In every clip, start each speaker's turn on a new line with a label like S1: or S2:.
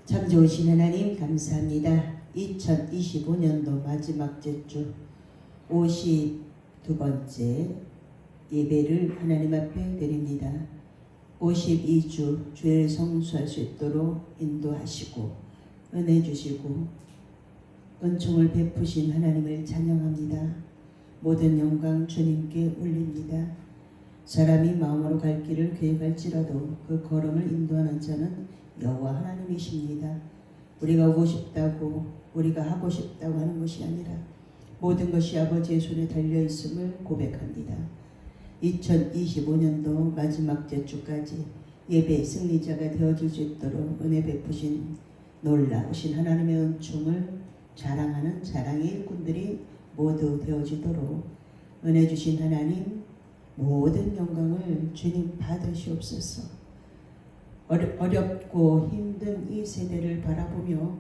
S1: 참 좋으신 하나님 감사합니다. 2025년도 마지막 제주 52번째 예배를 하나님 앞에 드립니다. 52주 죄를 성수할 수 있도록 인도하시고 은혜 주시고 은총을 베푸신 하나님을 찬양합니다. 모든 영광 주님께 올립니다. 사람이 마음으로 갈 길을 계획할지라도 그 걸음을 인도하는 자는 여호와 하나님이십니다. 우리가 오고 싶다고 우리가 하고 싶다고 하는 것이 아니라 모든 것이 아버지의 손에 달려있음을 고백합니다. 2025년도 마지막 제주까지 예배 승리자가 되어줄 수 있도록 은혜 베푸신 놀라우신 하나님의 은총을 자랑하는 자랑의 일꾼들이 모두 되어지도록 은혜 주신 하나님 모든 영광을 주님 받으시옵소서. 어렵고 힘든 이 세대를 바라보며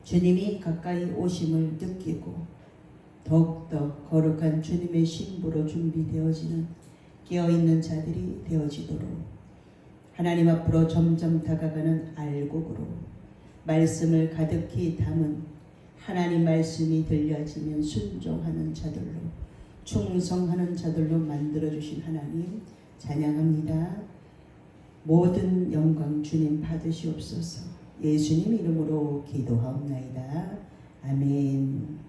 S1: 주님이 가까이 오심을 느끼고 더욱더 거룩한 주님의 신부로 준비되어지는 깨어있는 자들이 되어지도록 하나님 앞으로 점점 다가가는 알곡으로 말씀을 가득히 담은 하나님 말씀이 들려지면 순종하는 자들로 충성하는 자들로 만들어주신 하나님 찬양합니다. 모든 영광 주님 받으시옵소서. 예수님 이름으로 기도하옵나이다. 아멘.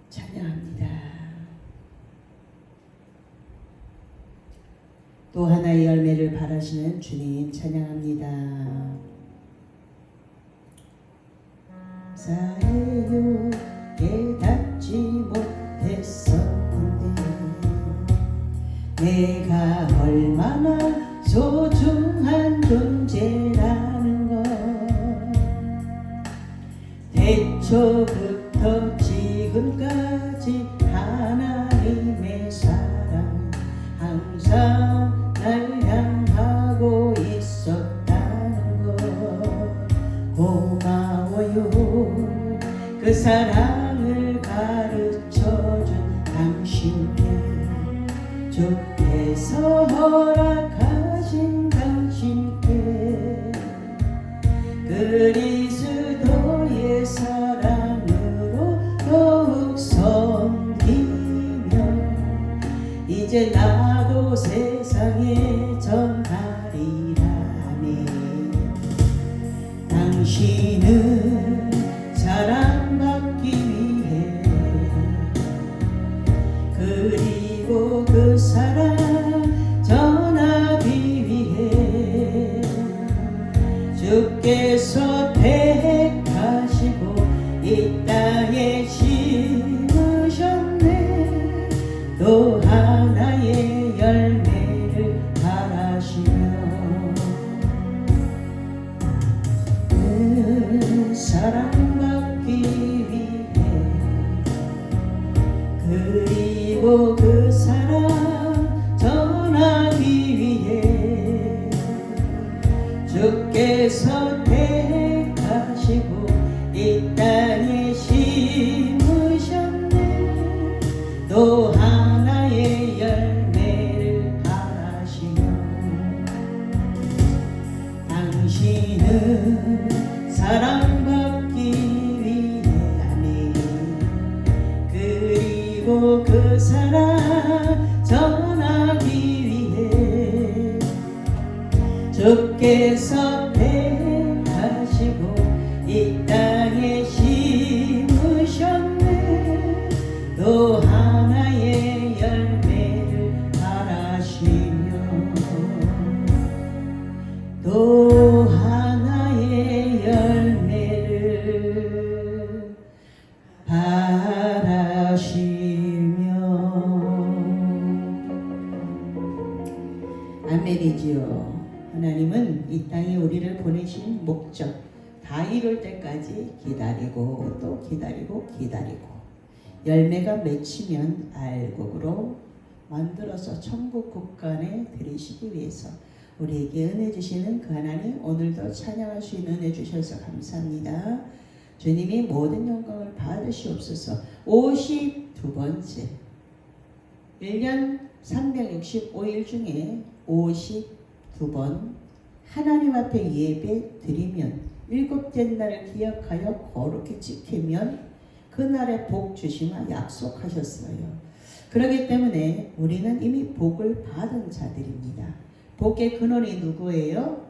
S1: 찬양합니다. 또 하나의 열매를 바라시는 주님 찬양합니다. 사례도 깨닫지 못했었는데 내가 얼마나 소중한 존재라는 것 태초부터 지금까지 하나님의 사랑 항상 날 향하고 있었다는 것 고마워요. 그 사랑을 가르쳐준 당신께 주께서 허락하신 당신께 그리스도의 사랑으로 더욱 섬기며 이제 나도 세상에 전하리라. 아멘. 당신은 사랑받기 위해 그리고 그 사랑 전하기 위해 주께서 택하시고 이 땅에 심으셨네. 또 하나의 열매를 바라시며 그 사랑받기 위해 그리고 그 사랑 전하기 위해 주께서 택하시고 이 땅에 심으셨네. 또 하나의 열매를 바라시며 당신은 사랑받기 위해 아멘. 그리고 그 사랑 전하기 위해 주께서 택하시고 이 땅에 심으셨네. 또 하나의 열매를 바라시며 또 하나의 열매를 바라시며 아멘이지요. 하나님은 이 땅에 우리를 보내신 목적 다 이룰 때까지 기다리고 또 기다리고 열매가 맺히면 알곡으로 만들어서 천국 국간에 들이시기 위해서 우리에게 은혜 주시는 그 하나님 오늘도 찬양할 수 있는 은혜 주셔서 감사합니다. 주님이 모든 영광을 받으시옵소서. 52번째 1년 365일 중에 52번 하나님 앞에 예배 드리면 일곱째 날을 기억하여 거룩히 지키면 그날에 복 주시마 약속하셨어요. 그렇기 때문에 우리는 이미 복을 받은 자들입니다. 복의 근원이 누구예요?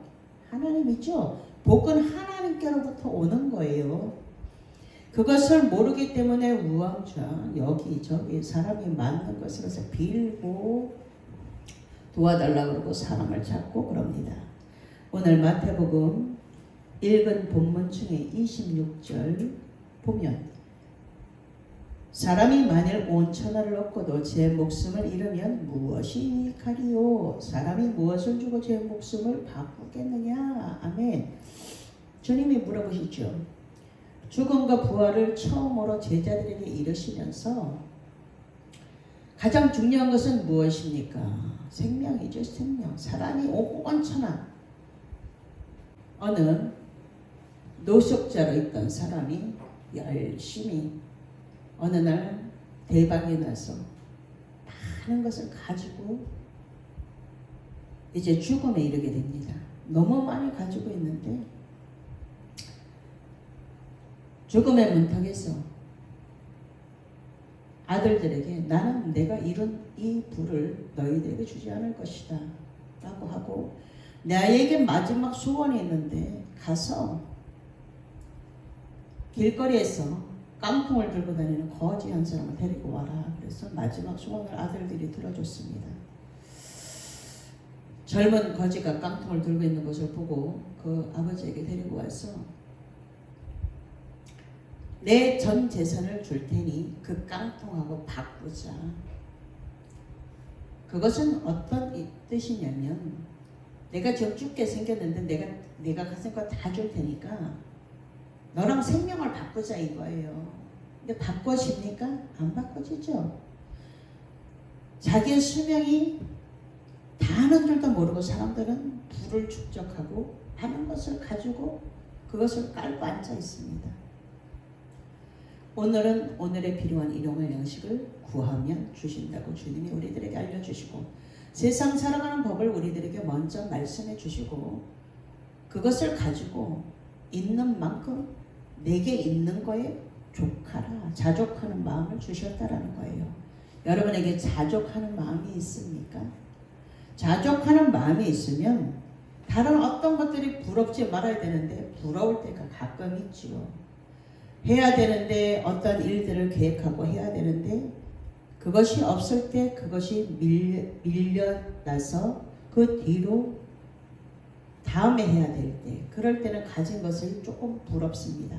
S1: 하나님이죠. 복은 하나님께로부터 오는 거예요. 그것을 모르기 때문에 우왕좌 여기저기 사람이 맞는 것으로서 빌고 도와달라고 그러고 사람을 찾고 그럽니다. 오늘 마태복음 읽은 본문 중에 26절 보면 사람이 만일 온 천하를 얻고도 제 목숨을 잃으면 무엇이 유익하리요? 사람이 무엇을 주고 제 목숨을 바꾸겠느냐? 아멘. 주님이 물어보시죠. 죽음과 부활을 처음으로 제자들에게 이르시면서 가장 중요한 것은 무엇입니까? 생명이죠. 생명. 사람이 온 천하 어느 노숙자로 있던 사람이 열심히 어느 날 대박이 나서 많은 것을 가지고 이제 죽음에 이르게 됩니다. 너무 많이 가지고 있는데 죽음의 문턱에서 아들들에게 나는 내가 이룬 이 부를 너희들에게 주지 않을 것이다 라고 하고 나에게 마지막 소원이 있는데 가서 길거리에서 깡통을 들고 다니는 거지 한 사람을 데리고 와라. 그래서 마지막 소원을 아들들이 들어줬습니다. 젊은 거지가 깡통을 들고 있는 것을 보고 그 아버지에게 데리고 와서 내 전 재산을 줄 테니 그 깡통하고 바꾸자. 그것은 어떤 뜻이냐면 내가 지금 죽게 생겼는데 내가 가진 거 다 줄 테니까 너랑 생명을 바꾸자 이거예요. 근데 바꿔집니까? 안 바꿔지죠. 자기의 수명이 다는 줄도 모르고 사람들은 부를 축적하고 하는 것을 가지고 그것을 깔고 앉아 있습니다. 오늘은 오늘에 필요한 일용할 양식을 구하면 주신다고 주님이 우리들에게 알려주시고 세상 살아가는 법을 우리들에게 먼저 말씀해 주시고 그것을 가지고 있는 만큼 내게 있는 거에 족하라. 자족하는 마음을 주셨다라는 거예요. 여러분에게 자족하는 마음이 있습니까? 자족하는 마음이 있으면 다른 어떤 것들이 부럽지 말아야 되는데 부러울 때가 가끔 있지요. 해야 되는데 어떤 일들을 계획하고 해야 되는데 그것이 없을 때 그것이 밀려나서 그 뒤로 다음에 해야 될 때 그럴 때는 가진 것을 조금 부럽습니다.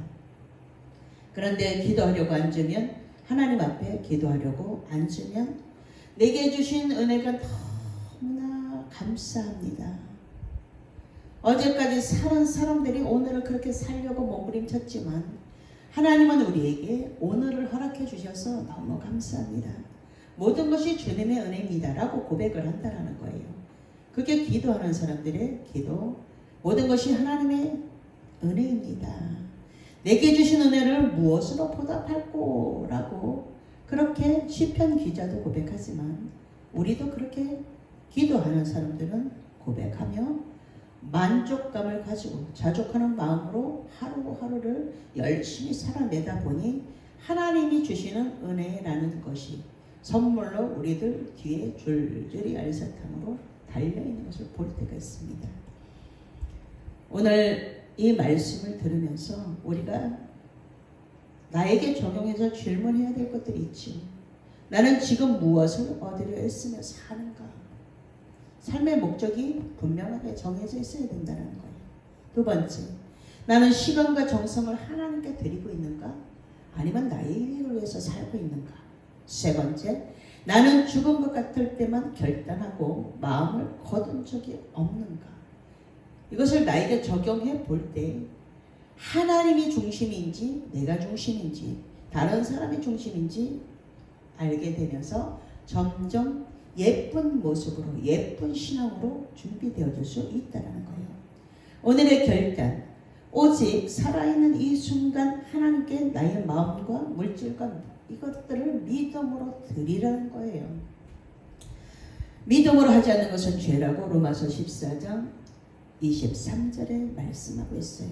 S1: 그런데 기도하려고 앉으면 하나님 앞에 기도하려고 앉으면 내게 주신 은혜가 너무나 감사합니다. 어제까지 살은 사람들이 오늘을 그렇게 살려고 몸부림쳤지만 하나님은 우리에게 오늘을 허락해 주셔서 너무 감사합니다. 모든 것이 주님의 은혜입니다 라고 고백을 한다는 거예요. 그게 기도하는 사람들의 기도. 모든 것이 하나님의 은혜입니다. 내게 주신 은혜를 무엇으로 보답할꼬 라고 그렇게 시편 기자도 고백하지만 우리도 그렇게 기도하는 사람들은 고백하며 만족감을 가지고 자족하는 마음으로 하루하루를 열심히 살아내다 보니 하나님이 주시는 은혜라는 것이 선물로 우리들 뒤에 줄줄이 알사탕으로 달려있는 것을 볼 때가 있습니다. 오늘 이 말씀을 들으면서 우리가 나에게 적용해서 질문해야 될 것들이 있지. 나는 지금 무엇을 얻으려 애쓰며 사는가? 삶의 목적이 분명하게 정해져 있어야 된다는 거예요. 두 번째, 나는 시간과 정성을 하나님께 드리고 있는가? 아니면 나의 이익을 위해서 살고 있는가? 세 번째, 나는 죽은 것 같을 때만 결단하고 마음을 거둔 적이 없는가? 이것을 나에게 적용해 볼 때 하나님이 중심인지 내가 중심인지 다른 사람이 중심인지 알게 되면서 점점 예쁜 모습으로 예쁜 신앙으로 준비되어질 수 있다는 거예요. 오늘의 결단, 오직 살아있는 이 순간 하나님께 나의 마음과 물질과 이것들을 믿음으로 드리라는 거예요. 믿음으로 하지 않는 것은 죄라고 로마서 14장 23절에 말씀하고 있어요.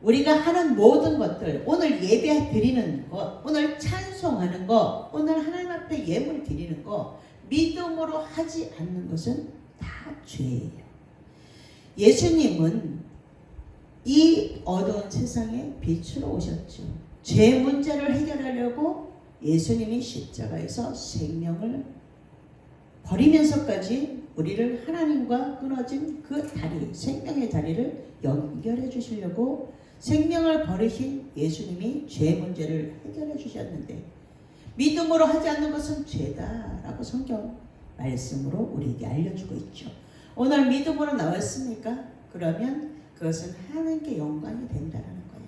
S1: 우리가 하는 모든 것들, 오늘 예배 드리는 것, 오늘 찬송하는 것, 오늘 하나님 앞에 예물 드리는 것, 믿음으로 하지 않는 것은 다 죄예요. 예수님은 이 어두운 세상에 빛으로 오셨죠. 죄 문제를 해결하려고 예수님이 십자가에서 생명을 버리면서까지 우리를 하나님과 끊어진 그 다리, 생명의 다리를 연결해 주시려고 생명을 버리신 예수님이 죄 문제를 해결해 주셨는데, 믿음으로 하지 않는 것은 죄다라고 성경 말씀으로 우리에게 알려주고 있죠. 오늘 믿음으로 나왔습니까? 그러면 그것은 하나님께 영광이 된다는 거예요.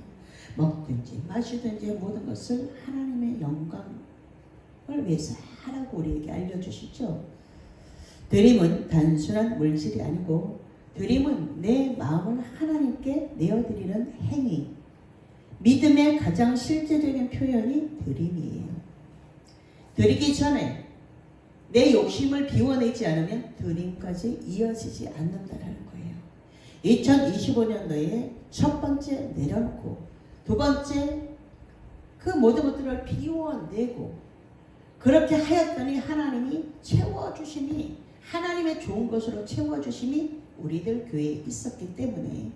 S1: 먹든지 마시든지 모든 것을 하나님의 영광을 위해서 하라고 우리에게 알려주시죠. 드림은 단순한 물질이 아니고, 드림은 내 마음을 하나님께 내어드리는 행위, 믿음의 가장 실제적인 표현이 드림이에요. 드리기 전에 내 욕심을 비워내지 않으면 드림까지 이어지지 않는다는 거예요. 2025년도에 첫 번째 내려놓고, 두 번째 그 모든 것들을 비워내고, 그렇게 하였더니 하나님이 채워주심이, 하나님의 좋은 것으로 채워주심이 우리들 교회에 있었기 때문에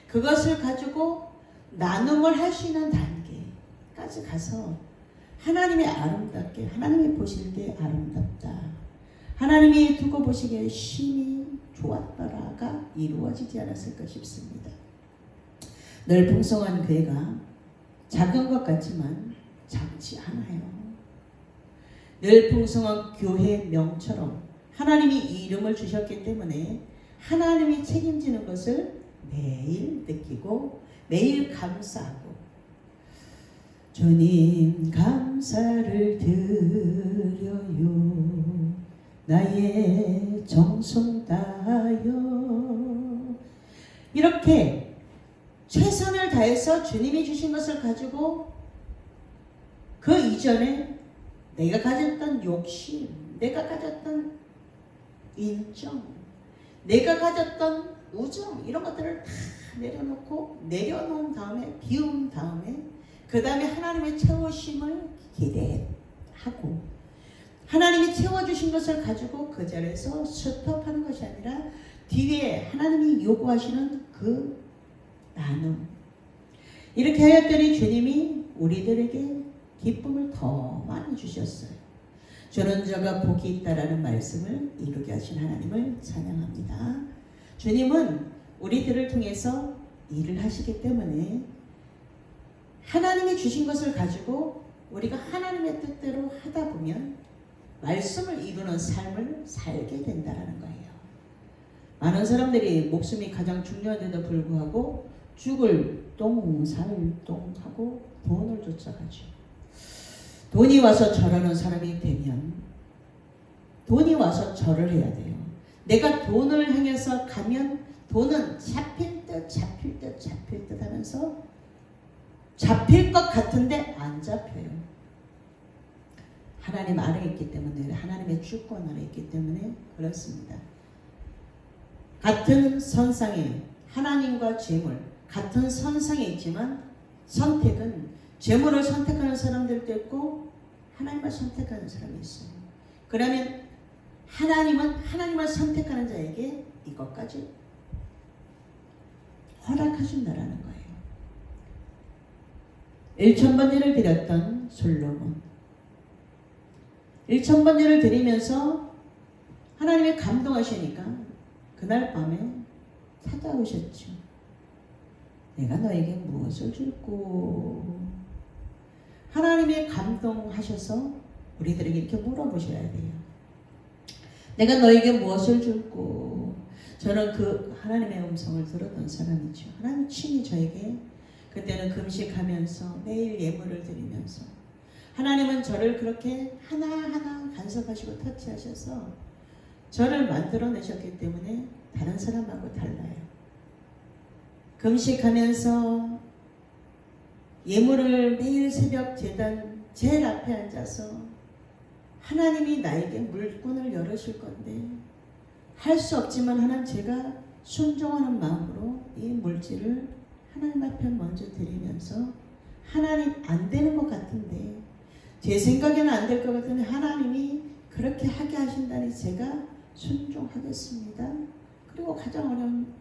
S1: 그것을 가지고 나눔을 할 수 있는 단계까지 가서 하나님의 아름답게, 하나님이 보실 때 아름답다, 하나님이 두고 보시기에 심히 좋았더라가 이루어지지 않았을까 싶습니다. 늘 풍성한 교회가 작은 것 같지만 작지 않아요. 늘 풍성한 교회 명처럼 하나님이 이 이름을 주셨기 때문에 하나님이 책임지는 것을 매일 느끼고 매일 감사하고, 주님 감사를 드려요, 나의 정성 다하여, 이렇게 최선을 다해서 주님이 주신 것을 가지고 그 이전에 내가 가졌던 욕심, 내가 가졌던 인정, 내가 가졌던 우정, 이런 것들을 다 내려놓은 다음에, 비운 다음에, 그 다음에 하나님의 채우심을 기대하고, 하나님이 채워주신 것을 가지고 그 자리에서 스톱하는 것이 아니라 뒤에 하나님이 요구하시는 그 나눔, 이렇게 하였더니 주님이 우리들에게 기쁨을 더 많이 주셨어요. 주는 자가 복이 있다라는 말씀을 이루게 하신 하나님을 찬양합니다. 주님은 우리들을 통해서 일을 하시기 때문에 하나님이 주신 것을 가지고 우리가 하나님의 뜻대로 하다 보면 말씀을 이루는 삶을 살게 된다는 거예요. 많은 사람들이 목숨이 가장 중요한데도 불구하고 죽을 똥살똥하고 돈을 쫓아가죠. 돈이 와서 절하는 사람이 되면 돈이 와서 절을 해야 돼요. 내가 돈을 향해서 가면 돈은 잡힐 듯 하면서 잡힐 것 같은데 안 잡혀요. 하나님 아래 있기 때문에, 하나님의 주권 아래 있기 때문에 그렇습니다. 같은 선상에 하나님과 재물, 같은 선상에 있지만 선택은 재물을 선택하는 사람들도 있고 하나님을 선택하는 사람이 있어요. 그러면 하나님은 하나님을 선택하는 자에게 이것까지 허락하신다라는 거예요. 1,000번제를 드렸던 솔로몬, 1,000번제를 드리면서 하나님이 감동하시니까 그날 밤에 찾아오셨죠. 내가 너에게 무엇을 줄꼬? 하나님이 감동하셔서 우리들에게 이렇게 물어보셔야 돼요. 내가 너에게 무엇을 줄꼬? 저는 그 하나님의 음성을 들었던 사람이죠. 하나님 친히 저에게, 그때는 금식하면서 매일 예물을 드리면서 하나님은 저를 그렇게 하나하나 간섭하시고 터치하셔서 저를 만들어내셨기 때문에 다른 사람하고 달라요. 금식하면서 예물을 매일 새벽 제단 제일 앞에 앉아서 하나님이 나에게 물권을 열으실 건데 할 수 없지만 하나님, 제가 순종하는 마음으로 이 물질을 하나님 앞에 먼저 드리면서 하나님 안 되는 것 같은데 제 생각에는 안 될 것 같은데 하나님이 그렇게 하게 하신다니 제가 순종하겠습니다. 그리고 가장 어려운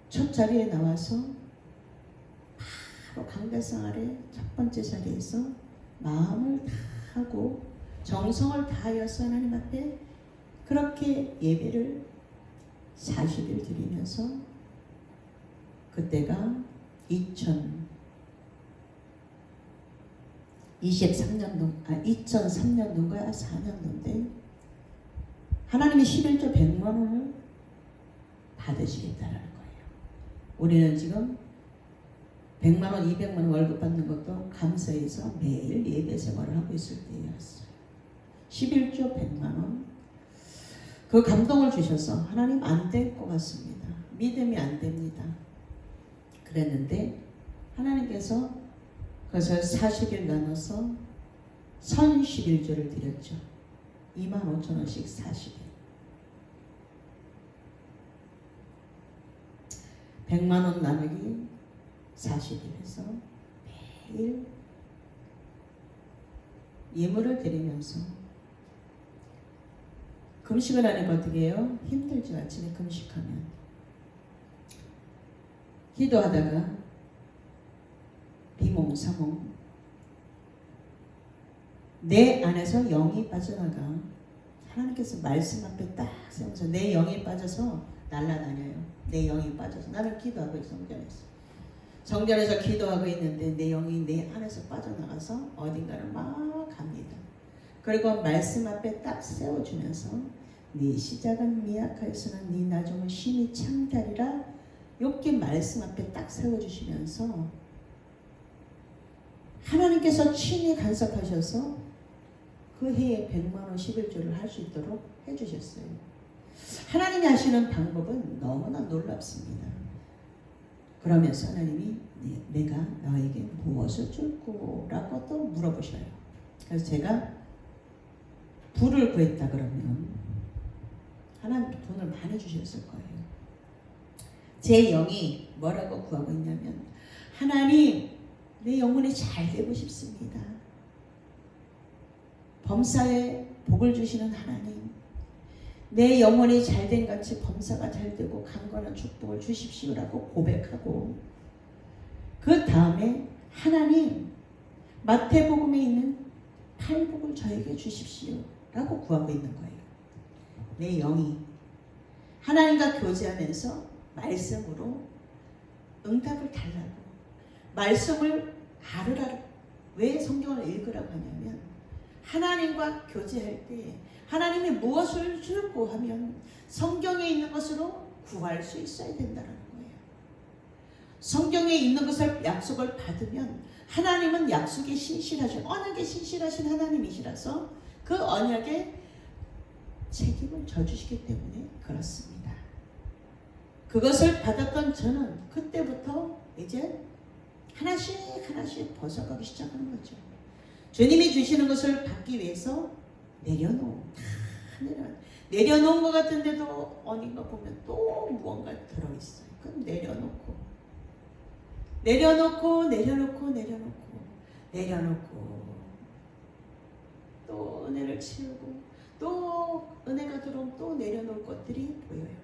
S1: 첫 자리에 나와서 바로 강대상 아래 첫 번째 자리에서 마음을 다하고 정성을 다하여서 하나님 앞에 그렇게 예배를 40일 드리면서 그때가 2003년도인가 4년도인데 하나님이 11조 100만 원을 받으시겠다라는 거예요. 우리는 지금 100만 원, 200만 원 월급 받는 것도 감사해서 매일 예배 생활을 하고 있을 때였어요. 11조 100만 원. 그 감동을 주셔서 하나님 안 될 것 같습니다. 믿음이 안 됩니다. 그랬는데 하나님께서 그것을 40일 나눠서 선 11조를 드렸죠. 25,000원씩 40일. 100만 원 나누기 40일에서 매일 예물을 드리면서 금식을 하니까 어떻게 해요? 힘들죠. 아침에 금식하면. 기도하다가 비몽사몽 내 안에서 영이 빠져나가 하나님께서 말씀 앞에 딱 세워서 내 영이 빠져서 날아다녀요. 내 영이 빠져서 나를 기도하고 있어. 성전에서 기도하고 있는데 내 영이 내 안에서 빠져나가서 어딘가를 막 갑니다. 그리고 말씀 앞에 딱 세워주면서 네 시작은 미약하였으나 네 나중은 심히 창달이라 욥기 말씀 앞에 딱 세워주시면서 하나님께서 친히 간섭하셔서 그 해에 100만 원 11조를 할 수 있도록 해주셨어요. 하나님이 하시는 방법은 너무나 놀랍습니다. 그러면서 하나님이 내가 너에게 무엇을 줄 거라고 또 물어보셔요. 그래서 제가 부를 구했다 그러면 하나님 돈을 많이 주셨을 거예요. 제 영이 뭐라고 구하고 있냐면 하나님 내 영혼이 잘 되고 싶습니다. 범사에 복을 주시는 하나님 내 영혼이 잘된 같이 범사가 잘 되고 강건한 축복을 주십시오라고 고백하고 그 다음에 하나님 마태복음에 있는 팔복을 저에게 주십시오라고 구하고 있는 거예요. 내 영이 하나님과 교제하면서 말씀으로 응답을 달라고 말씀을 알으라고 왜 성경을 읽으라고 하냐면 하나님과 교제할 때 하나님이 무엇을 주고 하면 성경에 있는 것으로 구할 수 있어야 된다는 거예요. 성경에 있는 것을 약속을 받으면 하나님은 약속에 신실하신 언약에 신실하신 하나님이시라서 그 언약에 책임을 져주시기 때문에 그렇습니다. 그것을 받았던 저는 그때부터 이제 하나씩 벗어가기 시작하는 거죠. 주님이 주시는 것을 받기 위해서 내려놓은 것 같은데도 어딘가 보면 또 무언가 들어있어요. 그럼 내려놓고 또 은혜를 치우고 또 은혜가 들어오면 또 내려놓을 것들이 보여요.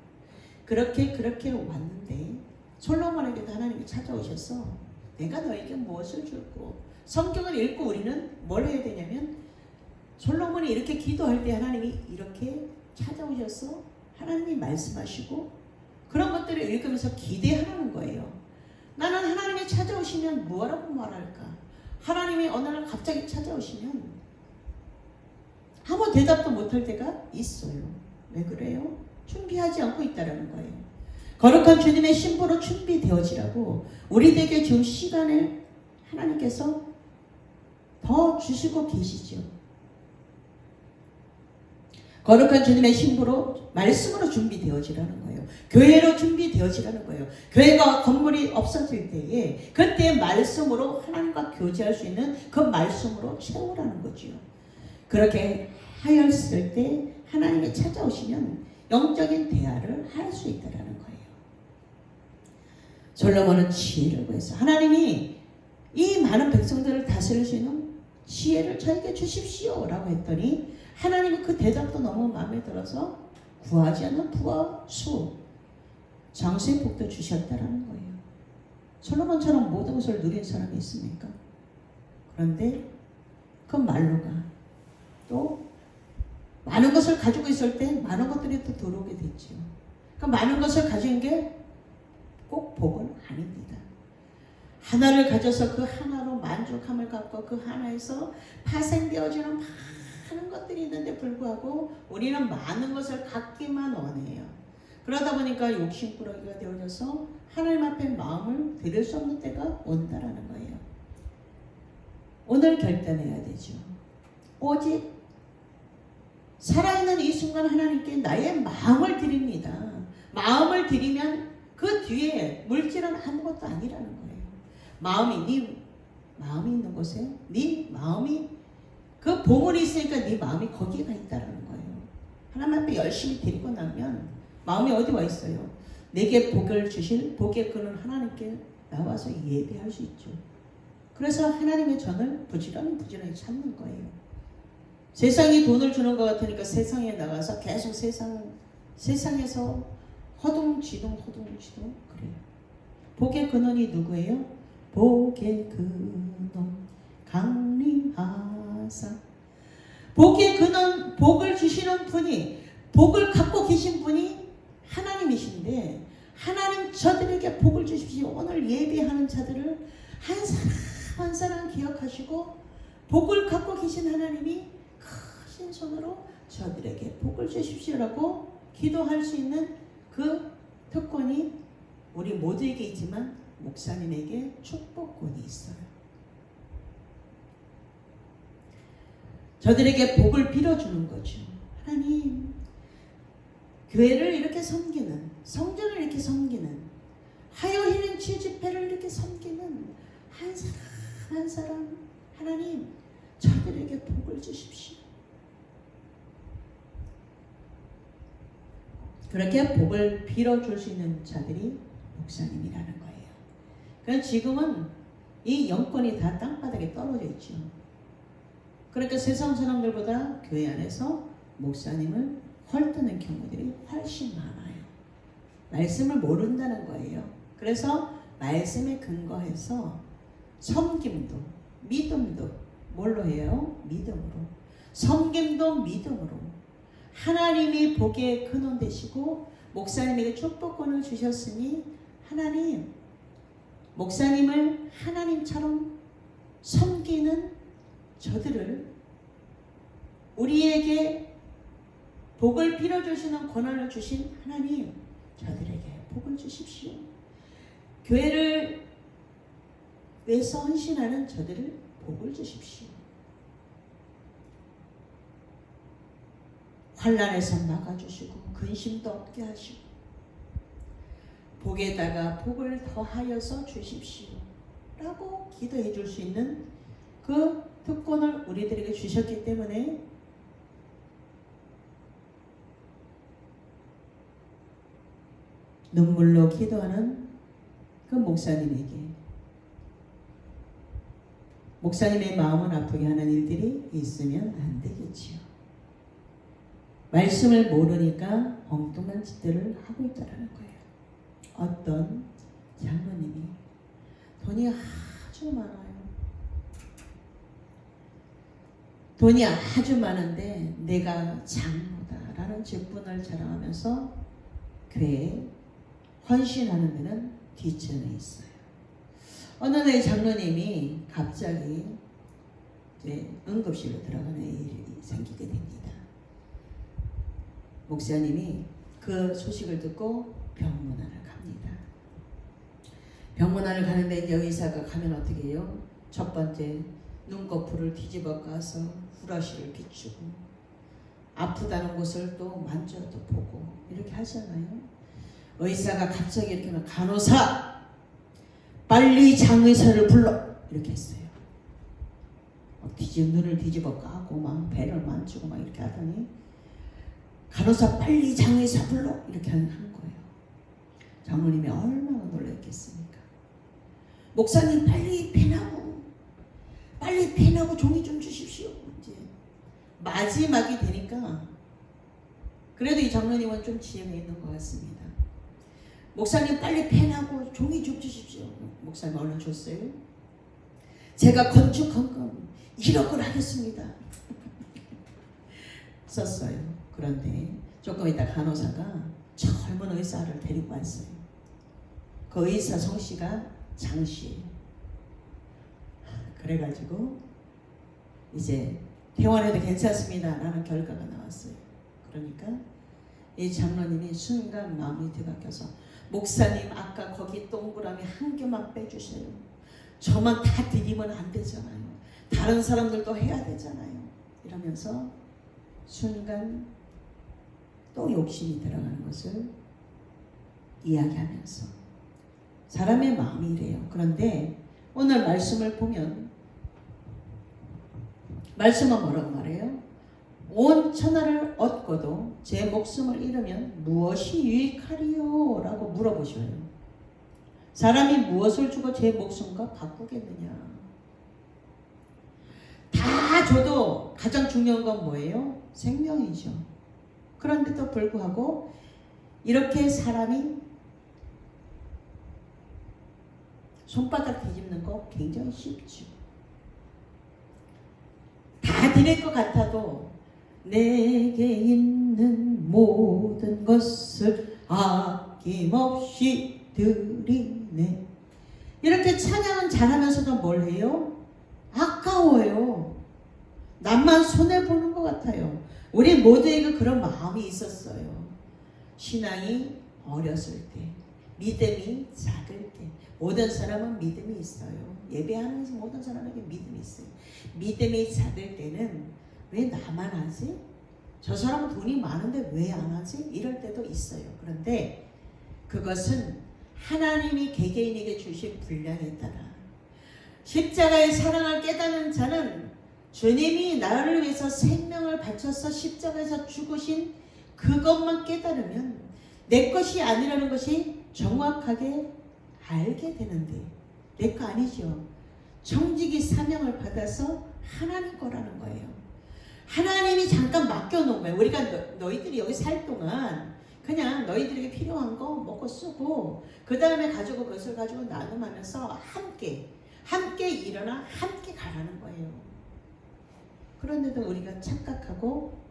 S1: 그렇게 왔는데 솔로몬에게도 하나님이 찾아오셔서 내가 너에게 무엇을 줄고 성경을 읽고 우리는 뭘 해야 되냐면 솔로몬이 이렇게 기도할 때 하나님이 이렇게 찾아오셔서 하나님이 말씀하시고 그런 것들을 읽으면서 기대하는 거예요. 나는 하나님이 찾아오시면 뭐라고 말할까? 하나님이 어느 날 갑자기 찾아오시면 아무 대답도 못할 때가 있어요. 왜 그래요? 준비하지 않고 있다는 거예요. 거룩한 주님의 신부로 준비되어지라고 우리에게 준 시간을 하나님께서 더 주시고 계시죠. 거룩한 주님의 신부로 말씀으로 준비되어지라는 거예요. 교회로 준비되어지라는 거예요. 교회가 건물이 없어질 때에 그때 말씀으로 하나님과 교제할 수 있는 그 말씀으로 채우라는 거죠. 그렇게 하였을 때 하나님이 찾아오시면 영적인 대화를 할 수 있다라는 거예요. 솔로몬은 지혜를 구했어요. 하나님이 이 많은 백성들을 다스릴 수 있는 지혜를 저에게 주십시오 라고 했더니 하나님이 그 대답도 너무 마음에 들어서 구하지 않는 부와 수, 장수의 복도 주셨다라는 거예요. 솔로몬처럼 모든 것을 누린 사람이 있습니까? 그런데 그 말로가 또 많은 것을 가지고 있을 때 많은 것들이 또 들어오게 됐죠. 그 많은 것을 가진 게 꼭 복은 아닙니다. 하나를 가져서 그 하나로 만족함을 갖고 그 하나에서 파생되어지는 많은 것들이 있는데 불구하고 우리는 많은 것을 갖기만 원해요. 그러다 보니까 욕심꾸러기가 되어져서 하나님 앞에 마음을 드릴 수 없는 때가 온다라는 거예요. 오늘 결단해야 되죠. 오직 살아있는 이 순간 하나님께 나의 마음을 드립니다. 마음을 드리면 그 뒤에 물질은 아무것도 아니라는 거예요. 마음이 네 마음이 있는 곳에 네 마음이 그 보물이 있으니까 네 마음이 거기에 가 있다라는 거예요. 하나님 앞에 열심히 드리고 나면 마음이 어디 와 있어요? 내게 복을 주실 복의 끈은 하나님께 나와서 예배할 수 있죠. 그래서 하나님의 전을 부지런히 찾는 거예요. 세상이 돈을 주는 것 같으니까 세상에 나가서 계속 세상에서 허둥지둥 그래요. 복의 근원이 누구예요? 복의 근원 강림하사. 복의 근원, 복을 주시는 분이, 복을 갖고 계신 분이 하나님이신데 하나님 저들에게 복을 주십시오. 오늘 예배하는 자들을 한 사람 한 사람 기억하시고 복을 갖고 계신 하나님이 크신 손으로 저들에게 복을 주십시오라고 기도할 수 있는 그 특권이 우리 모두에게 있지만 목사님에게 축복권이 있어요. 저들에게 복을 빌어주는 거죠. 하나님, 교회를 이렇게 섬기는, 성전을 이렇게 섬기는, 하여힐링 집회를 이렇게 섬기는 한 사람 한 사람 하나님 저들에게 복을 주십시오. 그렇게 복을 빌어줄 수 있는 자들이 목사님이라는 거예요. 그러니까 지금은 이 영권이 다 땅바닥에 떨어져 있죠. 그러니까 세상 사람들보다 교회 안에서 목사님을 헐뜯는 경우들이 훨씬 많아요. 말씀을 모른다는 거예요. 그래서 말씀에 근거해서 섬김도 믿음도 뭘로 해요? 믿음으로. 섬김도 믿음으로. 하나님이 복의 근원 되시고 목사님에게 축복권을 주셨으니 하나님, 목사님을 하나님처럼 섬기는 저들을 우리에게 복을 빌어주시는 권한을 주신 하나님, 저들에게 복을 주십시오. 교회를 위해서 헌신하는 저들을 복을 주십시오. 환난에서 막아주시고 근심도 없게 하시고 복에다가 복을 더하여서 주십시오 라고 기도해 줄 수 있는 그 특권을 우리들에게 주셨기 때문에 눈물로 기도하는 그 목사님에게 목사님의 마음을 아프게 하는 일들이 있으면 안 되겠지요. 말씀을 모르니까 엉뚱한 짓들을 하고 있다는 거예요. 어떤 장로님이 돈이 아주 많아요. 돈이 아주 많은데 내가 장로다라는 직분을 자랑하면서 교회에 헌신하는 데는 뒷전에 있어요. 어느 날 장로님이 갑자기 이제 응급실로 들어가는 일이 생기게 됩니다. 목사님이 그 소식을 듣고 병문안을 갑니다. 병문안을 가는데 이제 의사가 가면 어떻게 해요? 첫 번째 눈꺼풀을 뒤집어 까서 후라시를 비추고 아프다는 곳을 또 만져도 보고 이렇게 하잖아요. 의사가 갑자기 이렇게 막 간호사 빨리 장의사를 불러 이렇게 했어요. 눈을 뒤집어 까고 막 배를 만지고 막 이렇게 하더니 간호사 빨리 장의사 불러 이렇게 한 거예요. 장로님이 얼마나 놀랐겠습니까? 목사님 빨리 펜하고 종이 좀 주십시오. 이제 마지막이 되니까 그래도 이 장로님은 좀 지혜가 있는 것 같습니다. 목사님 빨리 펜하고 종이 좀 주십시오. 목사님 얼른 줬어요. 제가 건축헌금 1억을 하겠습니다. 썼어요. 그런데 조금 있다 간호사가 젊은 의사를 데리고 왔어요. 그 의사 성씨가 장씨예요. 그래가지고 이제 퇴원해도 괜찮습니다 라는 결과가 나왔어요. 그러니까 이 장로님이 순간 마음이 뒤바뀌어서 목사님 아까 거기 동그라미 한 개만 빼주세요. 저만 다 드리면 안 되잖아요. 다른 사람들도 해야 되잖아요. 이러면서 순간 또 욕심이 들어가는 것을 이야기하면서 사람의 마음이 이래요. 그런데 오늘 말씀을 보면 말씀은 뭐라고 말해요? 온 천하를 얻고도 제 목숨을 잃으면 무엇이 유익하리요? 라고 물어보셔요. 사람이 무엇을 주고 제 목숨과 바꾸겠느냐? 다 줘도 가장 중요한 건 뭐예요? 생명이죠. 그런데도 불구하고 이렇게 사람이 손바닥 뒤집는 거 굉장히 쉽죠. 다 드릴 것 같아도 내게 있는 모든 것을 아낌없이 드리네. 이렇게 찬양은 잘하면서도 뭘 해요? 아까워요. 남만 손해보는 것 같아요. 우리 모두에게 그런 마음이 있었어요. 신앙이 어렸을 때, 믿음이 작을 때, 모든 사람은 믿음이 있어요. 예배하는 모든 사람에게 믿음이 있어요. 믿음이 작을 때는 왜 나만 하지? 저 사람은 돈이 많은데 왜 안 하지? 이럴 때도 있어요. 그런데 그것은 하나님이 개개인에게 주신 분량에 따라 십자가의 사랑을 깨닫는 자는 주님이 나를 위해서 생명을 바쳐서 십자가에서 죽으신 그것만 깨달으면 내 것이 아니라는 것이 정확하게 알게 되는데 내 거 아니죠. 정직이 사명을 받아서 하나님 거라는 거예요. 하나님이 잠깐 맡겨놓은 거예요. 우리가 너희들이 여기 살 동안 그냥 너희들에게 필요한 거 먹고 쓰고 그 다음에 가지고 그것을 가지고 나눔하면서 함께 일어나 함께 가라는 거예요. 그런데도 우리가 착각하고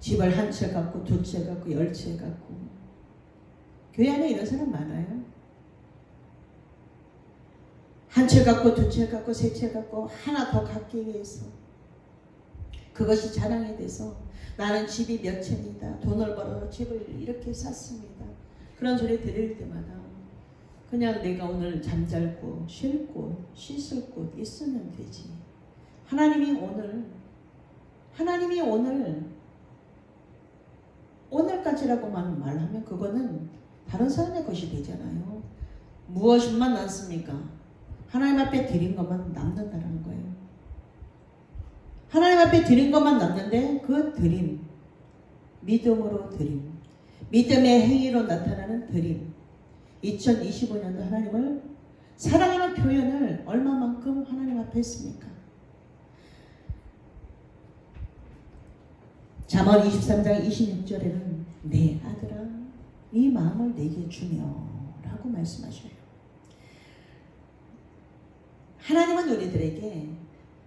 S1: 집을 한 채 갖고 두 채 갖고 10채 갖고 교회 안에 이런 사람 많아요. 한 채 갖고 두 채 갖고 세 채 갖고 하나 더 갖기 위해서 그것이 자랑이 돼서 나는 집이 몇 채입니다. 돈을 벌어서 집을 이렇게 샀습니다. 그런 소리 들을 때마다 그냥 내가 오늘 잠잘 곳, 쉴 곳, 씻을 곳 있으면 되지. 하나님이 오늘까지라고만 말하면 그거는 다른 사람의 것이 되잖아요. 무엇만 남습니까? 하나님 앞에 드린 것만 남는다는 거예요. 하나님 앞에 드린 것만 남는데 그 드림, 믿음으로 드림, 믿음의 행위로 나타나는 드림. 2025년도 하나님을 사랑하는 표현을 얼마만큼 하나님 앞에 했습니까? 잠언 23장 26절에는 내 아들아 이 마음을 내게 주며 라고 말씀하셔요. 하나님은 우리들에게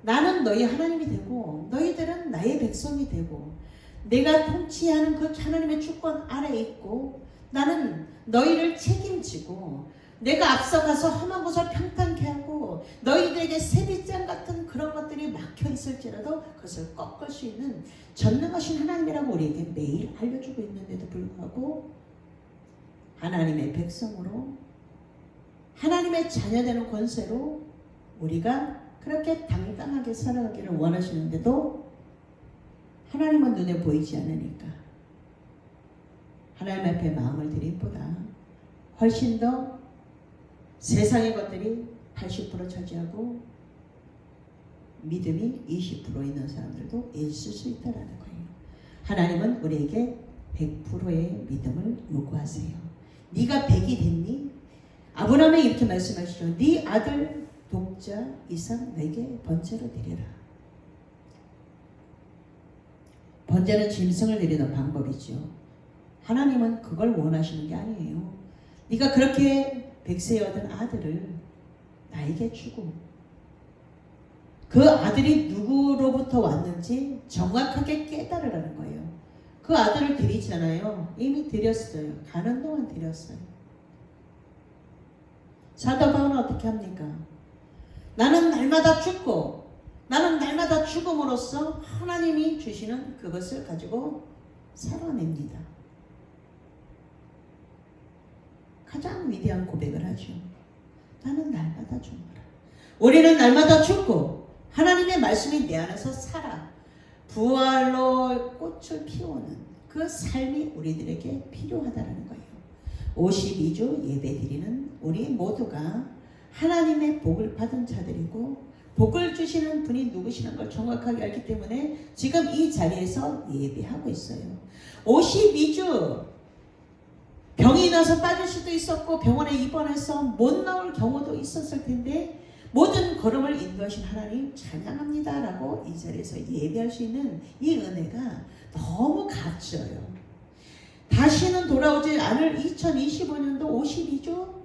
S1: 나는 너희 하나님이 되고 너희들은 나의 백성이 되고 내가 통치하는 그 하나님의 주권 아래에 있고 나는 너희를 책임지고 내가 앞서가서 험한 곳을 평탄케 하고 너희들에게 세리장 같은 그런 것들이 막혀 있을지라도 그것을 꺾을 수 있는 전능하신 하나님이라고 우리에게 매일 알려주고 있는데도 불구하고 하나님의 백성으로 하나님의 자녀되는 권세로 우리가 그렇게 당당하게 살아가기를 원하시는데도 하나님은 눈에 보이지 않으니까 하나님 앞에 마음을 드림보다 훨씬 더 세상의 것들이 80% 차지하고 믿음이 20% 있는 사람들도 있을 수 있다는 거예요. 하나님은 우리에게 100%의 믿음을 요구하세요. 네가 100이 됐니? 아브라함이 이렇게 말씀하시죠. 네 아들 독자 이삭 내게 번제로 드리라. 번제는 짐승을 드리는 방법이죠. 하나님은 그걸 원하시는 게 아니에요. 네가 그렇게 백세에 얻은 아들을 나에게 주고 그 아들이 누구로부터 왔는지 정확하게 깨달으라는 거예요. 그 아들을 드리잖아요. 이미 드렸어요. 가는 동안 드렸어요. 사도 바울은 어떻게 합니까? 나는 날마다 죽고 나는 날마다 죽음으로써 하나님이 주시는 그것을 가지고 살아냅니다. 가장 위대한 고백을 하죠. 나는 날마다 죽노라. 우리는 날마다 죽고 하나님의 말씀이 내 안에서 살아 부활로 꽃을 피우는 그 삶이 우리들에게 필요하다는 거예요. 52주 예배드리는 우리 모두가 하나님의 복을 받은 자들이고 복을 주시는 분이 누구시는 걸 정확하게 알기 때문에 지금 이 자리에서 예배하고 있어요. 52주 병이 나서 빠질 수도 있었고 병원에 입원해서 못 나올 경우도 있었을 텐데 모든 걸음을 인도하신 하나님 찬양합니다 라고 이 자리에서 예배할 수 있는 이 은혜가 너무 값져요. 다시는 돌아오지 않을 2025년도 52주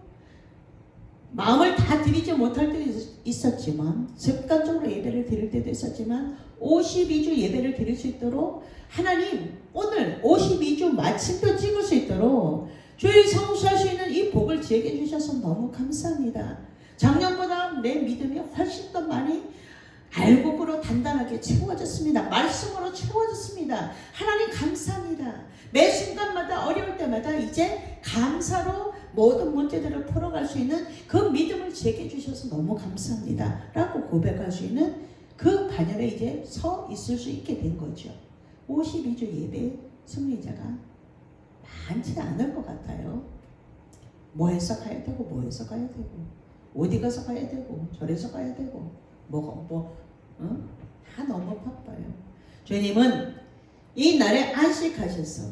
S1: 마음을 다 드리지 못할 때도 있었지만 습관적으로 예배를 드릴 때도 있었지만 52주 예배를 드릴 수 있도록 하나님 오늘 52주 마침표 찍을 수 있도록 주일 성수할 수 있는 이 복을 제게 주셔서 너무 감사합니다. 작년보다 내 믿음이 훨씬 더 많이 알곡으로 단단하게 채워졌습니다. 말씀으로 채워졌습니다. 하나님 감사합니다. 매 순간마다 어려울 때마다 이제 감사로 모든 문제들을 풀어갈 수 있는 그 믿음을 제게 주셔서 너무 감사합니다 라고 고백할 수 있는 그 반열에 이제 서 있을 수 있게 된 거죠. 52주 예배 승리자가 많지 않을 것 같아요. 뭐 해서 가야 되고 뭐 해서 가야 되고 어디 가서 가야 되고 저래서 가야 되고 다 너무 바빠요. 주님은 이 날에 안식하셔서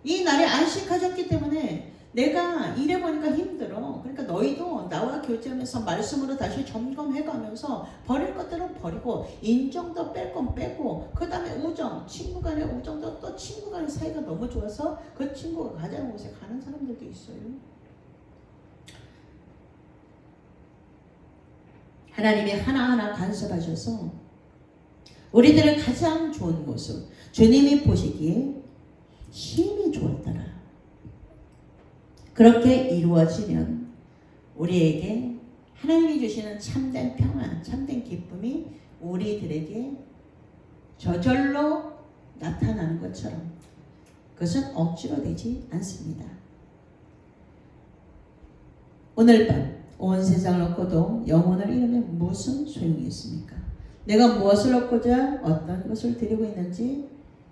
S1: 이 날에 안식하셨기 때문에 내가 일해보니까 힘들어. 그러니까 너희도 나와 교제하면서 말씀으로 다시 점검해가면서 버릴 것들은 버리고 인정도 뺄 건 빼고 그 다음에 우정, 친구 간의 우정도 또 친구 간의 사이가 너무 좋아서 그 친구가 가자는 곳에 가는 사람들도 있어요. 하나님이 하나하나 간섭하셔서 우리들의 가장 좋은 모습 주님이 보시기에 힘이 좋았더라. 그렇게 이루어지면 우리에게 하나님이 주시는 참된 평안, 참된 기쁨이 우리들에게 저절로 나타나는 것처럼 그것은 억지로 되지 않습니다. 오늘 밤 온 세상을 얻고도 영혼을 잃으면 무슨 소용이 있습니까? 내가 무엇을 얻고자 어떤 것을 드리고 있는지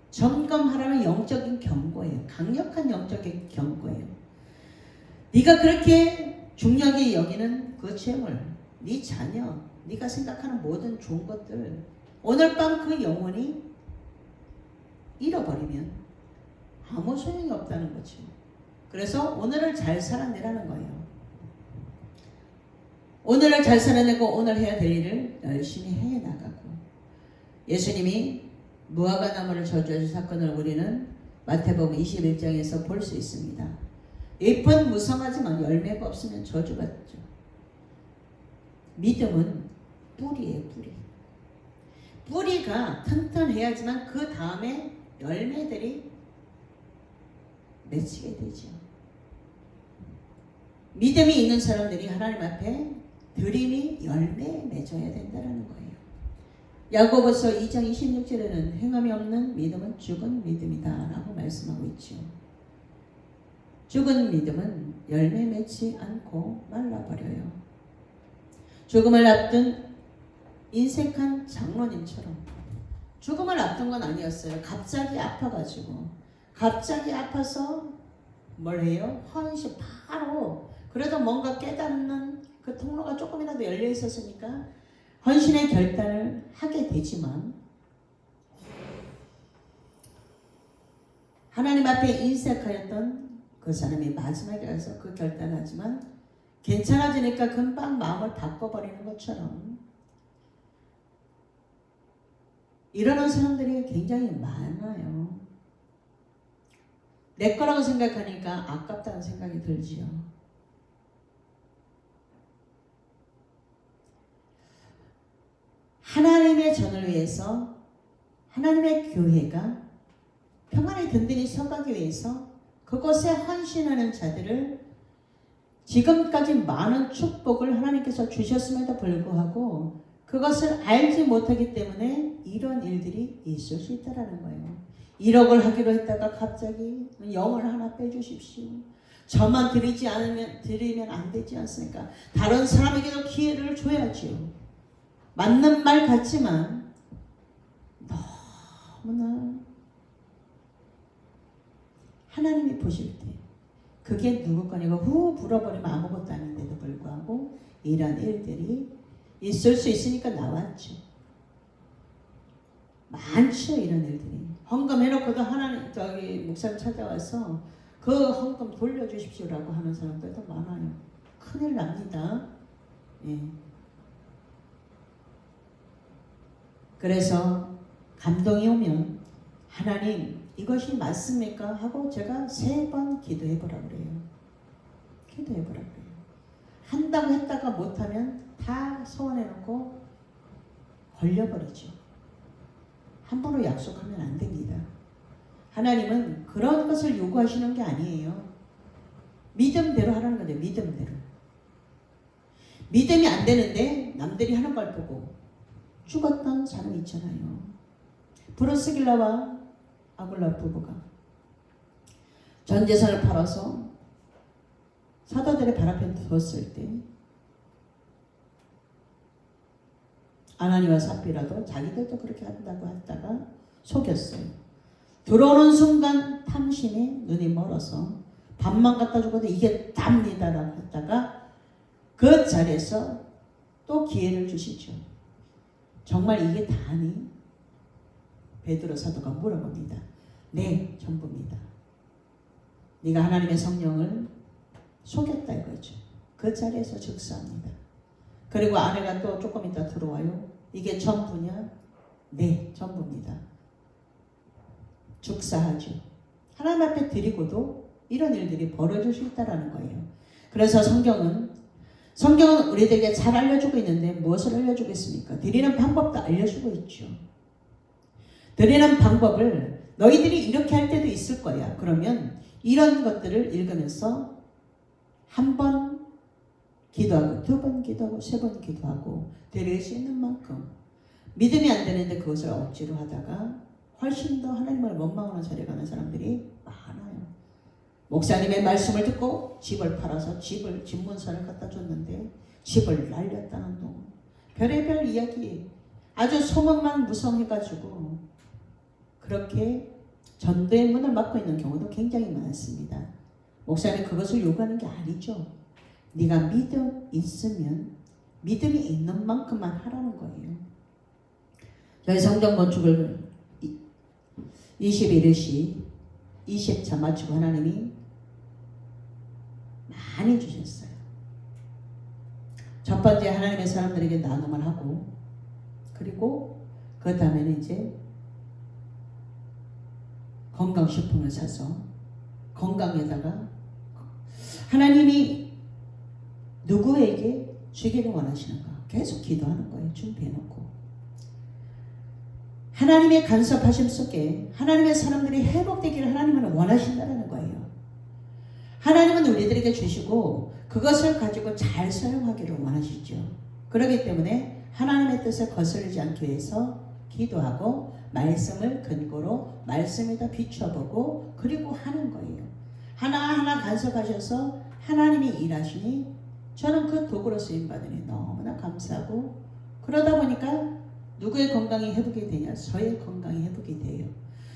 S1: 점검하라는 영적인 경고예요. 강력한 영적인 경고예요. 네가 그렇게 중요하게 여기는 그 재물, 네 자녀, 네가 생각하는 모든 좋은 것들 오늘 밤 그 영혼이 잃어버리면 아무 소용이 없다는 거죠. 그래서 오늘을 잘 살아내라는 거예요. 오늘을 잘 살아내고 오늘 해야 될 일을 열심히 해나가고 예수님이 무화과 나무를 저주하신 사건을 우리는 마태복음 21장에서 볼 수 있습니다. 잎은 무성하지만 열매가 없으면 저주받죠. 믿음은 뿌리예요. 뿌리가 튼튼해야지만 그 다음에 열매들이 맺히게 되죠. 믿음이 있는 사람들이 하나님 앞에 들임이 열매 맺어야 된다는 거예요. 야고보서 2장 26절에는 행함이 없는 믿음은 죽은 믿음이다 라고 말씀하고 있죠. 죽은 믿음은 열매 맺지 않고 말라버려요. 죽음을 앞둔 인색한 장로님처럼 죽음을 앞둔 건 아니었어요. 갑자기 아파가지고 갑자기 아파서 뭘 해요? 헌신 바로 그래도 뭔가 깨닫는 그 통로가 조금이라도 열려 있었으니까 헌신의 결단을 하게 되지만 하나님 앞에 인색하였던 그 사람이 마지막에 가서 그 결단하지만 괜찮아지니까 금방 마음을 바꿔버리는 것처럼 이러는 사람들이 굉장히 많아요. 내 거라고 생각하니까 아깝다는 생각이 들지요. 하나님의 전을 위해서 하나님의 교회가 평안히 든든히 서가기 위해서 그것에 헌신하는 자들을 지금까지 많은 축복을 하나님께서 주셨음에도 불구하고 그것을 알지 못하기 때문에 이런 일들이 있을 수 있다는 거예요. 1억을 하기로 했다가 갑자기 영을 하나 빼주십시오. 저만 드리면 안 되지 않습니까? 다른 사람에게도 기회를 줘야지요. 맞는 말 같지만 너무나 하나님이 보실 때 그게 누구 거냐고 후 불어버리면 아무것도 아닌데도 불구하고 이런 일들이 있을 수 있으니까 나왔죠. 많죠, 이런 일들이. 헌금 해놓고도 하나님 목사님 찾아와서 그 헌금 돌려주십시오라고 하는 사람들도 많아요. 큰일 납니다. 예. 그래서 감동이 오면 하나님 이것이 맞습니까? 하고 제가 3번 기도해보라 그래요. 기도해보라 그래요. 한다고 했다가 못하면 다 소원해놓고 걸려버리죠. 함부로 약속하면 안 됩니다. 하나님은 그런 것을 요구하시는 게 아니에요. 믿음대로 하라는 거죠. 믿음대로. 믿음이 안 되는데 남들이 하는 걸 보고 죽었던 사람이 있잖아요. 브루스길라와 아굴라 부부가 전 재산을 팔아서 사도들의 발 앞에 두었을 때 아나니와 삽비라도 자기들도 그렇게 한다고 했다가 속였어요. 들어오는 순간 탐심에 눈이 멀어서 밥만 갖다 주고도 이게 답니다라고 했다가 그 자리에서 또 기회를 주시죠. 정말 이게 다니? 베드로 사도가 물어봅니다. 네, 전부입니다. 네가 하나님의 성령을 속였다 이거죠. 그 자리에서 즉사합니다. 그리고 아내가 또 조금 이따 들어와요. 이게 전부냐? 네, 전부입니다. 즉사하죠. 하나님 앞에 드리고도 이런 일들이 벌어질 수 있다는 거예요. 그래서 성경은 우리들에게 잘 알려주고 있는데 무엇을 알려주고 있습니까? 드리는 방법도 알려주고 있죠. 드리는 방법을 너희들이 이렇게 할 때도 있을 거야. 그러면 이런 것들을 읽으면서 한 번 기도하고 2번 기도하고 3번 기도하고 드릴 수 있는 만큼 믿음이 안 되는데 그것을 억지로 하다가 훨씬 더 하나님을 원망하는 자리에 가는 사람들이 많아요. 목사님의 말씀을 듣고 집을 팔아서 집 문서를 갖다 줬는데 집을 날렸다는 놈. 별의별 이야기 아주 소문만 무성해가지고 그렇게 전도의 문을 막고 있는 경우도 굉장히 많습니다. 목사님 그것을 요구하는 게 아니죠. 네가 믿음 있으면 믿음이 있는 만큼만 하라는 거예요. 저희 성경 건축을 21일씩 20차 마치고 하나님이 많이 주셨어요. 첫 번째 하나님의 사람들에게 나눔을 하고 그리고 그 다음에는 이제 건강식품을 사서 건강에다가 하나님이 누구에게 주기를 원하시는가 계속 기도하는 거예요. 준비해놓고 하나님의 간섭하심 속에 하나님의 사람들이 회복되기를 하나님은 원하신다는 거예요. 하나님은 우리들에게 주시고 그것을 가지고 잘 사용하기를 원하시죠. 그렇기 때문에 하나님의 뜻에 거슬리지 않기 위해서 기도하고 말씀을 근거로 말씀에다 비춰보고 그리고 하는 거예요. 하나하나 간섭하셔서 하나님이 일하시니 저는 그 도구로 쓰임받으니 너무나 감사하고 그러다 보니까 누구의 건강이 회복이 되냐? 저의 건강이 회복이 돼요.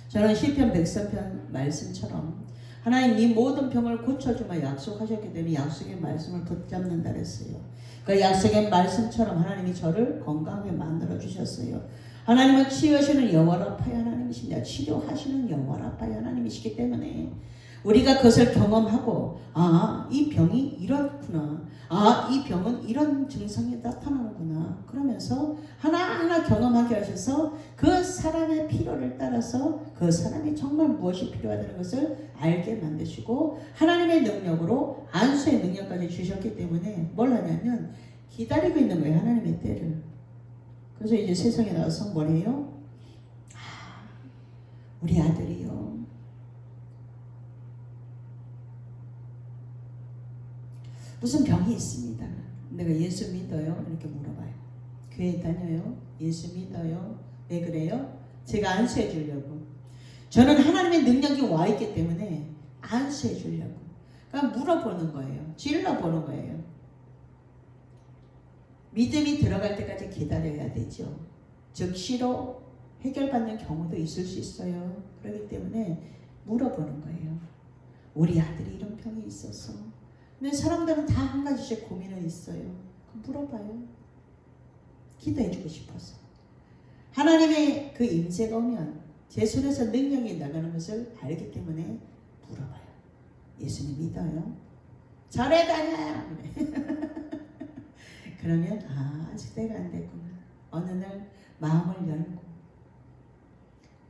S1: 저는 시편 103편 말씀처럼 하나님 이 모든 병을 고쳐주마 약속하셨기 때문에 약속의 말씀을 붙잡는다 그랬어요. 그 약속의 말씀처럼 하나님이 저를 건강하게 만들어 주셨어요. 하나님은 치유하시는 여호와라파의 하나님이십니다. 치료하시는 여호와라파의 하나님이시기 때문에 우리가 그것을 경험하고 이 병이 이렇구나. 이 병은 이런 증상이 나타나는구나. 그러면서 하나하나 경험하게 하셔서 그 사람의 필요를 따라서 그 사람이 정말 무엇이 필요하다는 것을 알게 만드시고 하나님의 능력으로 안수의 능력까지 주셨기 때문에 뭘 하냐면 기다리고 있는 거예요. 하나님의 때를. 그래서 이제 세상에 나와서 뭘 해요? 우리 아들이요. 무슨 병이 있습니다. 내가 예수 믿어요? 이렇게 물어봐요. 교회 다녀요? 예수 믿어요? 왜 그래요? 제가 안수해 주려고. 저는 하나님의 능력이 와 있기 때문에 안수해 주려고. 그러니까 물어보는 거예요. 질러보는 거예요. 믿음이 들어갈 때까지 기다려야 되죠. 즉시로 해결받는 경우도 있을 수 있어요. 그렇기 때문에 물어보는 거예요. 우리 아들이 이런 병이 있어서. 근데 사람들은 다 한 가지씩 고민은 있어요. 그럼 물어봐요. 기도해주고 싶어서. 하나님의 그 임재가 오면 제 손에서 능력이 나가는 것을 알기 때문에 물어봐요. 예수님 믿어요? 절에 다녀요. 그러면 아직 때가 안 됐구나. 어느 날 마음을 열고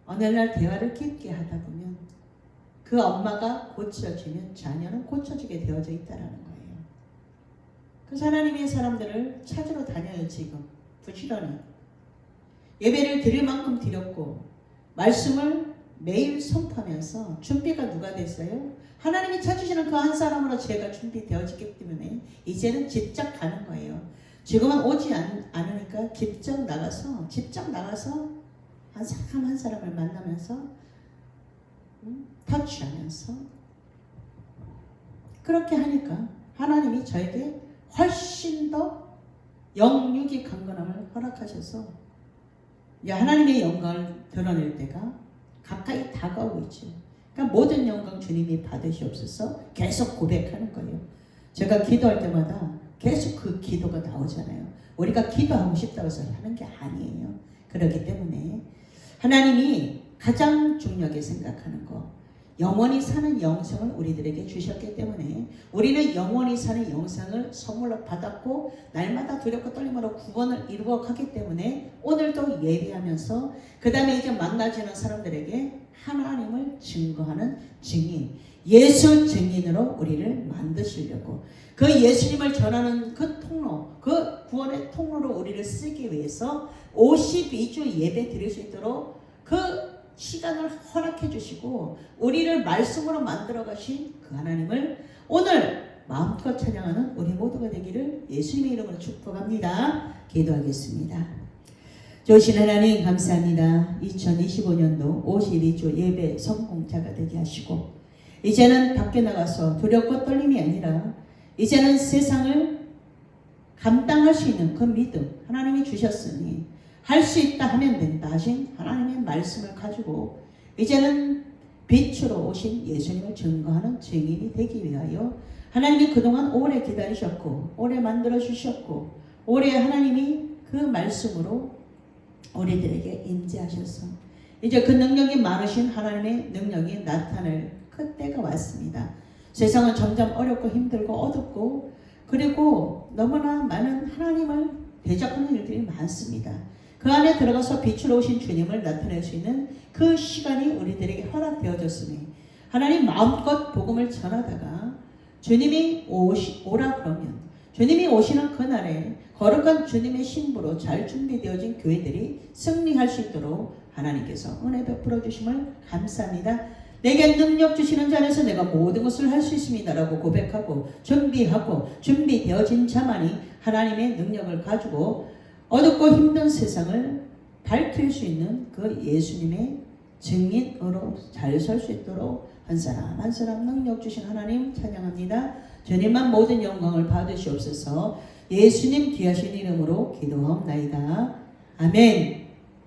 S1: 어느 날 대화를 깊게 하다 보면 그 엄마가 고쳐지면 자녀는 고쳐지게 되어져 있다는 거예요. 그래서 하나님의 사람들을 찾으러 다녀요. 지금 부지런히 예배를 드릴 만큼 드렸고 말씀을 매일 선포하면서 준비가 누가 됐어요? 하나님이 찾으시는 그 한 사람으로 제가 준비되어지기 때문에 이제는 직접 가는 거예요. 지금은 오지 않으니까 직접 나가서 한 사람 한 사람을 만나면서 터치하면서 그렇게 하니까 하나님이 저에게 훨씬 더 영육이 강건함을 허락하셔서 하나님의 영광을 드러낼 때가 가까이 다가오고 있죠. 그러니까 모든 영광 주님이 받으시옵소서 계속 고백하는 거예요. 제가 기도할 때마다 계속 그 기도가 나오잖아요. 우리가 기도하고 싶다고 해서 하는 게 아니에요. 그렇기 때문에 하나님이 가장 중요하게 생각하는 거 영원히 사는 영생을 우리들에게 주셨기 때문에 우리는 영원히 사는 영생을 선물로 받았고 날마다 두렵고 떨림으로 구원을 이루어 가기 때문에 오늘도 예배하면서 그 다음에 이제 만나지는 사람들에게 하나님을 증거하는 증인 예수 증인으로 우리를 만드시려고 그 예수님을 전하는 그 통로 그 구원의 통로로 우리를 쓰기 위해서 52주 예배 드릴 수 있도록 그 시간을 허락해 주시고 우리를 말씀으로 만들어 가신 그 하나님을 오늘 마음껏 찬양하는 우리 모두가 되기를 예수님의 이름으로 축복합니다. 기도하겠습니다. 좋으신 하나님 감사합니다. 2025년도 52주 예배 성공자가 되게 하시고 이제는 밖에 나가서 두렵고 떨림이 아니라 이제는 세상을 감당할 수 있는 그 믿음 하나님이 주셨으니 할 수 있다 하면 된다 하신 하나님의 말씀을 가지고 이제는 빛으로 오신 예수님을 증거하는 증인이 되기 위하여 하나님이 그동안 오래 기다리셨고 오래 만들어 주셨고 오래 하나님이 그 말씀으로 우리들에게 임재하셔서 이제 그 능력이 많으신 하나님의 능력이 나타날 그때가 왔습니다. 세상은 점점 어렵고 힘들고 어둡고 그리고 너무나 많은 하나님을 대적하는 일들이 많습니다. 그 안에 들어가서 빛으로 오신 주님을 나타낼 수 있는 그 시간이 우리들에게 허락되어졌으니 하나님 마음껏 복음을 전하다가 주님이 오라 그러면 주님이 오시는 그날에 거룩한 주님의 신부로 잘 준비되어진 교회들이 승리할 수 있도록 하나님께서 은혜 베풀어 주심을 감사합니다. 내게 능력 주시는 자 안에서 내가 모든 것을 할 수 있습니다 라고 고백하고 준비되어진 자만이 하나님의 능력을 가지고 어둡고 힘든 세상을 밝힐 수 있는 그 예수님의 증인으로 잘 설 수 있도록 한 사람 한 사람 능력 주신 하나님 찬양합니다. 주님만 모든 영광을 받으시옵소서. 예수님 귀하신 이름으로 기도하옵나이다. 아멘.